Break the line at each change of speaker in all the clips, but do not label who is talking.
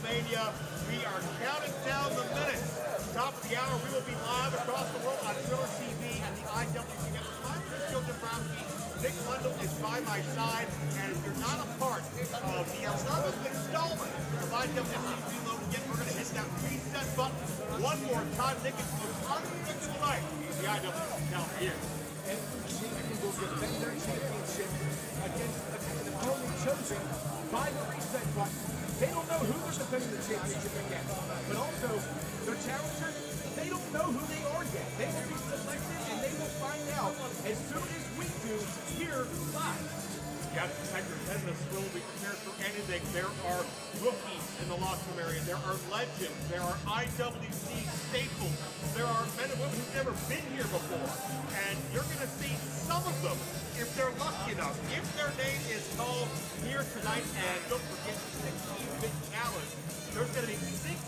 WrestleMania. We are counting down the minutes. Top of the hour, we will be live across the world on Thriller TV and the IWC Network. My name is Joe Dombrowski. Nick Wendell is by my side, and if you're not a part of the 11th installment of IWC Reloaded yet, we're going to hit that reset button one more time. Nick, it's the unpredictable night. The IWC now here.
And champion will defend their championship against an opponent chosen by the reset button. They don't know who they're defending the championship against, but also their challengers, they don't know who they are yet. They will be selected and they will find out as soon as we do here live.
You got to protect your business. Will be prepared for anything. There are rookies in the locker room area. There are legends. There are IWC staples. There are men and women who've never been here before. And you're going to see some of them, if they're lucky enough, if their name is called here tonight. And don't forget the 16-bit challenge. There's going to be 16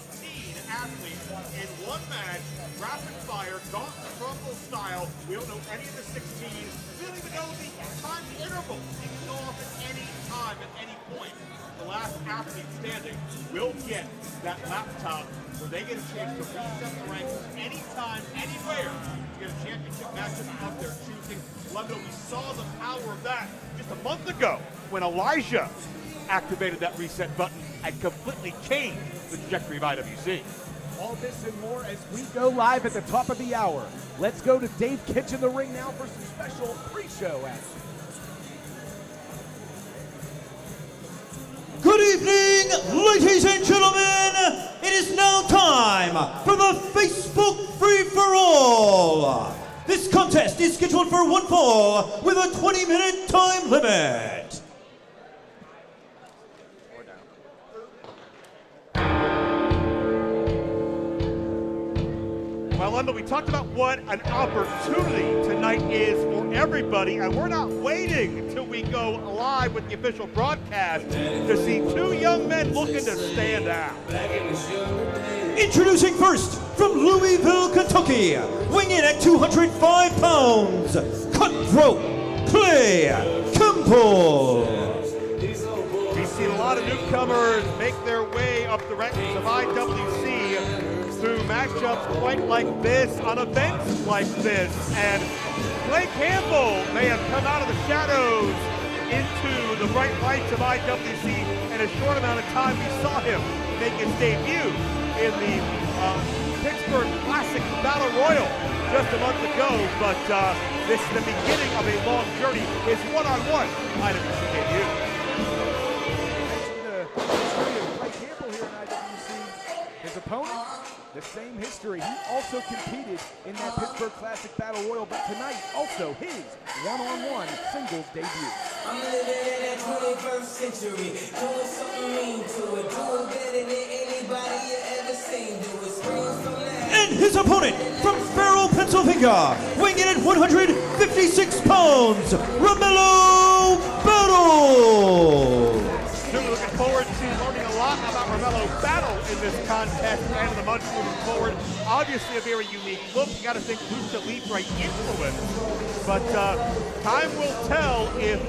athletes in one match, rapid fire, gauntlet rumble style. We don't know any of the 16. We don't even know the time interval. It can go off at any time, at any point. The last athlete standing will get that laptop where they get a chance to reset the ranks anytime, anywhere. To get a championship matchup of their choosing. London, we saw the power of that just a month ago when Elijah activated that reset button and completely changed the trajectory of IWC.
All this and more as we go live at the top of the hour. Let's go to Dave Kitch in the ring now for some special pre-show action.
Good evening, ladies and gentlemen. It is now time for the Facebook Free-for-All. This contest is scheduled for one fall with a 20-minute time limit.
Well, London, we talked about what an opportunity tonight is for everybody, and we're not waiting until we go live with the official broadcast to see two young men looking to stand out.
Introducing first, from Louisville, Kentucky, weighing in at 205 pounds, Cutthroat Clay Campbell.
We've seen a lot of newcomers make their way up the ranks of IWC through matchups quite like this, on events like this, and Clay Campbell may have come out of the shadows into the bright lights of IWC in a short amount of time. We saw him make his debut in the Pittsburgh Classic Battle Royal just a month ago, but this is the beginning of a long journey, his one-on-one IWC debut.
The history of Clay Campbell here in IWC. His opponent, the same history. He also competed in that Pittsburgh Classic Battle Royal, but tonight also his one-on-one singles debut.
I'm living in that 21st century, doing something mean to it, doing better than anybody you ever seen. Do it, scream from that.
And his opponent from Farrell, Pennsylvania, weighing in at 156 pounds, Romello Battle.
Really looking forward to learning a lot about Romello Battle in this contest and in the months moving forward. Obviously a very unique look. You got to think Lucha Libre influence, but time will tell if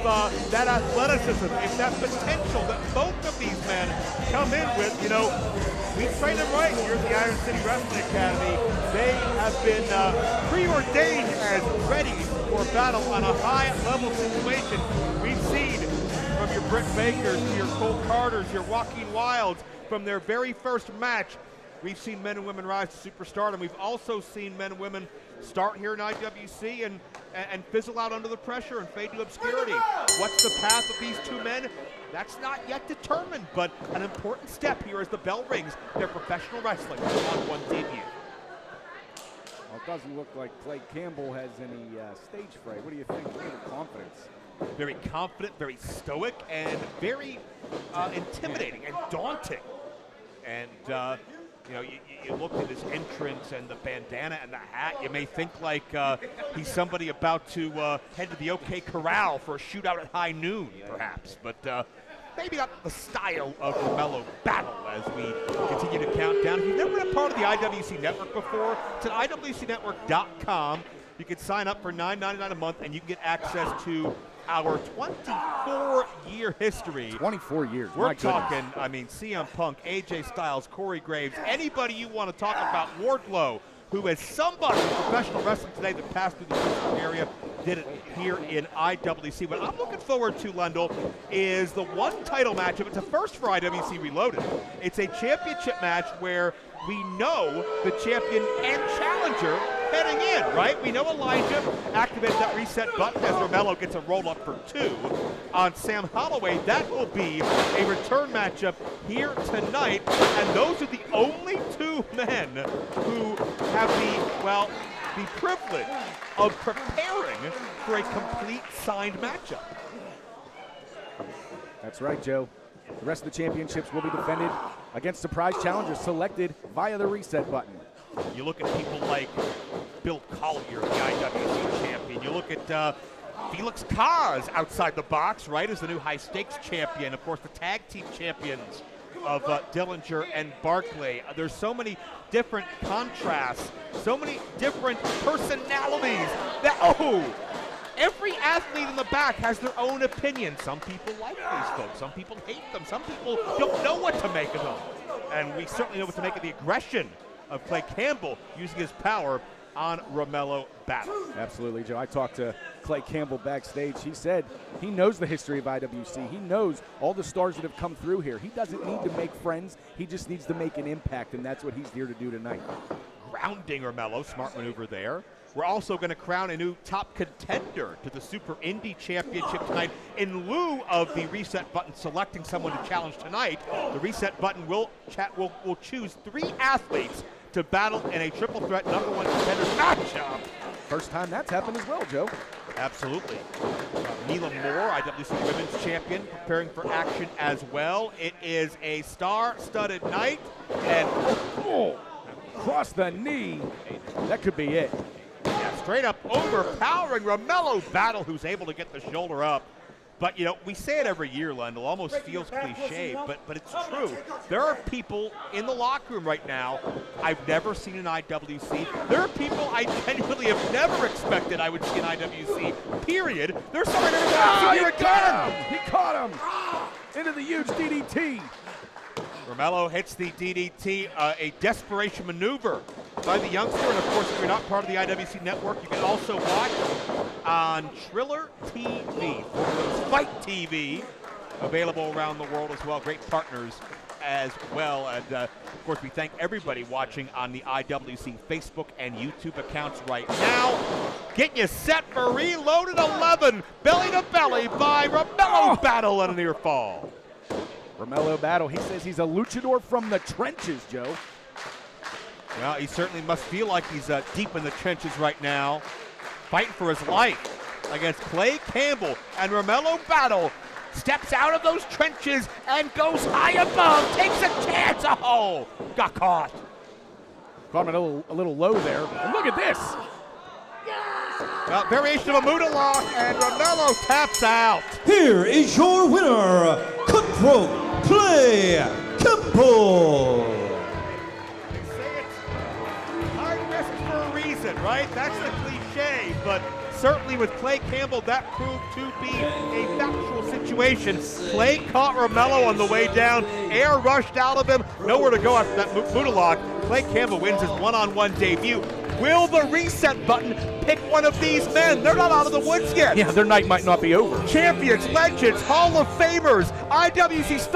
that athleticism, if that potential that both of these men come in with. You know, we train them right here at the Iron City Wrestling Academy. They have been preordained as ready for battle on a high-level situation. We've seen from your Britt Bakers to your Cole Carters, your Joaquin Wilds, from their very first match, we've seen men and women rise to superstardom. We've also seen men and women start here in IWC and fizzle out under the pressure and fade to obscurity. What's the path of these two men? That's not yet determined, but an important step here as the bell rings their professional wrestling one-on-one debut.
Well, it doesn't look like Clay Campbell has any stage fright. What do you think? Look at the confidence.
Very confident, very stoic, and very intimidating and daunting. And you know, you look at his entrance and the bandana and the hat, you may think like he's somebody about to head to the OK Corral for a shootout at high noon, perhaps. But maybe not the style of Romello Battle as we continue to count down. If you've never been a part of the IWC Network before, it's at IWCnetwork.com. You can sign up for $9.99 a month, and you can get access to our 24-year history.
24 years.
We're
My goodness.
talking, I mean, CM Punk, AJ Styles, Corey Graves, anybody you want to talk about, Wardlow, who is somebody in professional wrestling today that passed through the Houston area, did it here in IWC. What I'm looking forward to, Lendl, is the one title matchup. It's a first for IWC Reloaded. It's a championship match where we know the champion and challenger heading in, right? We know Elijah activated that reset button as Romello gets a roll-up for 2 on Sam Holloway. That will be a return matchup here tonight, and those are the only 2 men who have the privilege of preparing for a complete signed matchup.
That's right, Joe. The rest of the championships will be defended against surprise challengers selected via the reset button.
You look at people like Bill Collier, the IWC champion. You look at Felix Kaz outside the box, right, as the new high-stakes champion. Of course, the tag team champions of Dillinger and Barclay. There's so many different contrasts, so many different personalities that, every athlete in the back has their own opinion. Some people like these folks, some people hate them, some people don't know what to make of them. And we certainly know what to make of the aggression of Clay Campbell using his power on Romello Battle.
Absolutely, Joe. I talked to Clay Campbell backstage. He said he knows the history of IWC. He knows all the stars that have come through here. He doesn't need to make friends. He just needs to make an impact, and that's what he's here to do tonight.
Grounding Romello, smart maneuver there. We're also going to crown a new top contender to the Super Indie Championship tonight. In lieu of the reset button selecting someone to challenge tonight, the reset button will choose 3 athletes to battle in a triple threat #1 contender matchup.
First time that's happened as well, Joe.
Absolutely. Neela Moore, IWC Women's Champion, preparing for action as well. It is a star-studded night, and
Cross the knee. That could be it.
yeah, straight up overpowering Romello Battle, who's able to get the shoulder up. But, you know, we say it every year, Lendl, almost feels cliche, but it's true. There are people in the locker room right now I've never seen in IWC. There are people I genuinely have never expected I would see in IWC, period. There's someone here again.
He caught him. Into the huge DDT.
Romello hits the DDT, a desperation maneuver by the youngster. And, of course, if you're not part of the IWC network, you can also watch on Triller TV, Fight TV, available around the world as well. Great partners as well. And, of course, we thank everybody watching on the IWC Facebook and YouTube accounts right now. Get you set for Reloaded 11, belly to belly by Romello Battle and a near fall.
Romello Battle, he says he's a luchador from the trenches, Joe.
Well, he certainly must feel like he's deep in the trenches right now, fighting for his life against Clay Campbell. And Romello Battle steps out of those trenches and goes high above, takes a chance. Oh, got caught.
Caught him a little low there. And look at this.
Well, variation of a Muda lock, and Romello taps out.
Here is your winner, Cutthroat Clay Campbell.
They say it's hard risk for a reason, right? That's the cliche, but certainly with Clay Campbell, that proved to be a factual situation. Clay caught Romello on the way down, air rushed out of him, nowhere to go after that Muda lock. Clay Campbell wins his one-on-one debut. Will the reset button pick one of these men? They're not out of the woods yet.
Yeah, their night might not be over.
Champions, legends, Hall of Famers, IWC stalwarts.